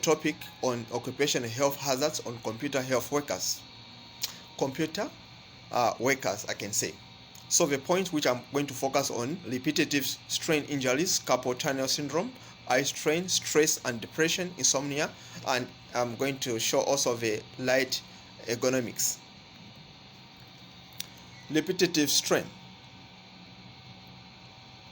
topic on occupational health hazards on computer health workers. Computer workers, I can say. So the point which I'm going to focus on: repetitive strain injuries, carpal tunnel syndrome, eye strain, stress and depression, insomnia, and I'm going to show also the light ergonomics. Repetitive strain.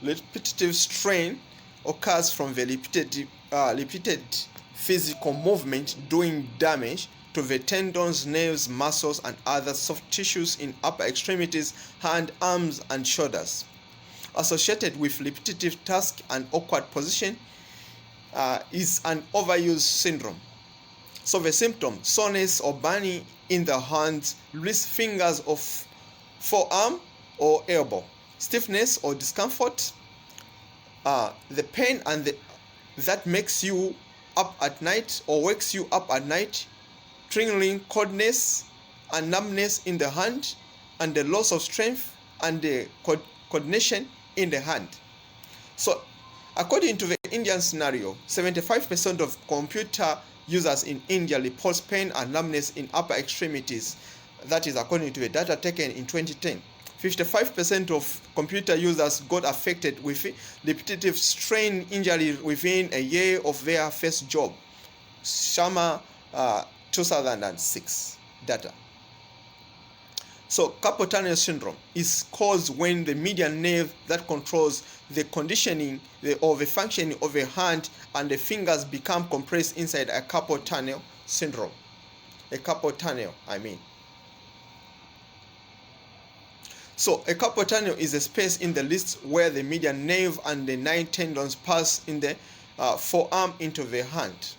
Repetitive strain occurs from the repeated physical movement doing damage to the tendons, nerves, muscles, and other soft tissues in upper extremities, hand, arms, and shoulders. Associated with repetitive task and awkward position is an overuse syndrome. So the symptoms: soreness or burning in the hands, wrist, fingers of forearm or elbow, stiffness or discomfort, the pain that makes you up at night or wakes you up at night, tingling, coldness and numbness in the hand, and the loss of strength and the coordination in the hand. So according to the Indian scenario, 75% of computer users in India report pain and numbness in upper extremities. That is according to the data taken in 2010. 55% of computer users got affected with repetitive strain injury within a year of their first job. Sharma 2006 data. So carpal tunnel syndrome is caused when the median nerve that controls the conditioning or the functioning of a hand and the fingers become compressed inside a carpal tunnel syndrome. A carpal tunnel, I mean. So a carpal tunnel is a space in the wrist where the median nerve and the 9 tendons pass in the forearm into the hand.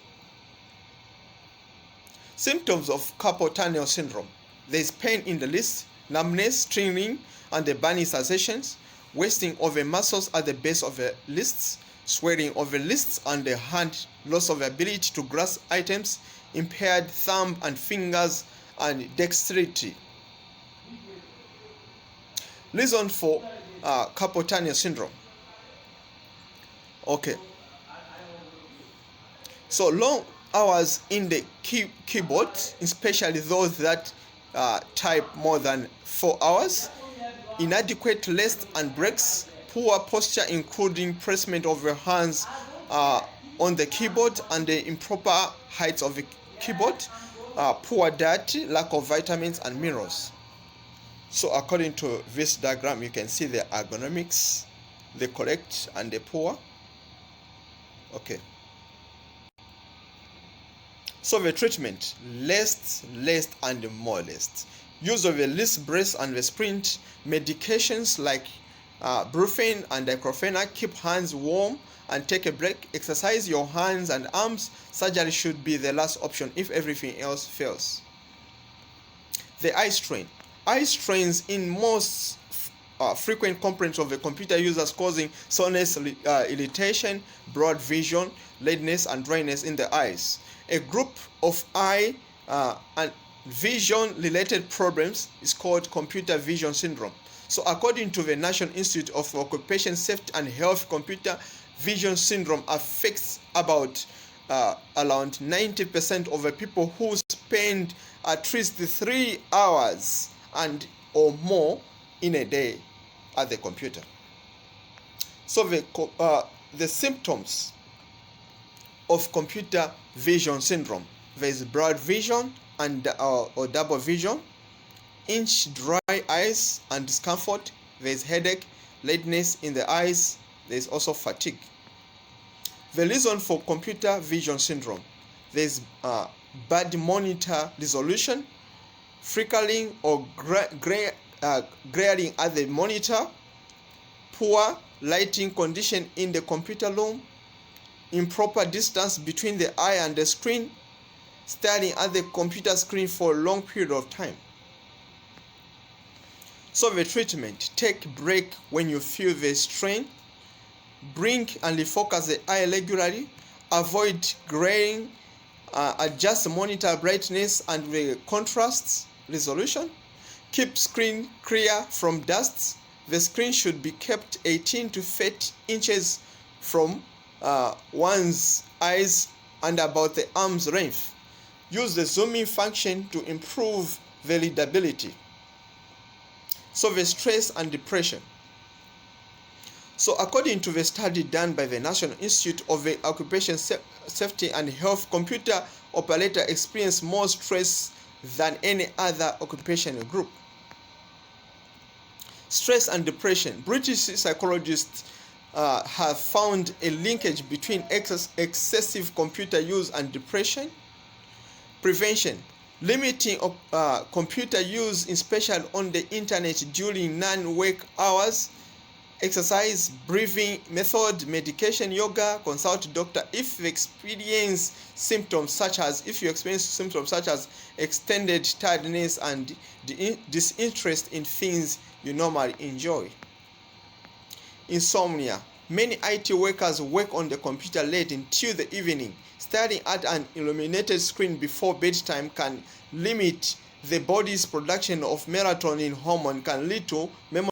Symptoms of carpal tunnel syndrome: there is pain in the wrist, numbness, tingling, and the burning sensations, wasting of the muscles at the base of the wrists, swelling of the wrists and the hand, loss of ability to grasp items, impaired thumb and fingers, and dexterity. Reason for carpal tunnel syndrome. Okay. So long hours in the keyboard, especially those that type more than 4 hours, inadequate rest and breaks, poor posture including placement of your hands on the keyboard and the improper height of the keyboard, poor diet, lack of vitamins and minerals. So according to this diagram, you can see the ergonomics, the correct and the poor. Okay. So the treatment: rest, and more rest. Use of the wrist brace and the sprint. Medications like brufen and diclofenac. Keep hands warm and take a break. Exercise your hands and arms. Surgery should be the last option if everything else fails. The eye strain. Eye strains in most frequent complaints of the computer users, causing soreness, irritation, blurred vision, redness, and dryness in the eyes. A group of eye and vision-related problems is called computer vision syndrome. So according to the National Institute of Occupational Safety and Health, computer vision syndrome affects about around 90% of the people who spend at least 3 hours and or more in a day at the computer. So the symptoms of computer vision syndrome: there is blurred vision and or double vision, itch, dry eyes and discomfort, there is headache, redness in the eyes, there is also fatigue. The reason for computer vision syndrome: there is bad monitor resolution, flickering or glaring at the monitor, poor lighting condition in the computer room, improper distance between the eye and the screen, staring at the computer screen for a long period of time. So the treatment: take break when you feel the strain, bring and refocus the eye regularly, avoid glaring, adjust monitor brightness and the contrast resolution, keep screen clear from dust. The screen should be kept 18 to 30 inches from one's eyes and about the arm's length. Use the zooming function to improve the readability. So the stress and depression. So according to the study done by the National Institute of Occupational Safety and Health, computer operators experience more stress than any other occupational group. Stress and depression. British psychologists have found a linkage between excessive computer use and depression. Prevention. Limiting computer use, especially on the internet during non-work hours. Exercise, breathing method, medication, yoga, consult doctor if you experience symptoms such as extended tiredness and disinterest in things you normally enjoy. Insomnia. Many IT workers work on the computer late into the evening. Staring at an illuminated screen before bedtime can limit the body's production of melatonin hormone, can lead to memory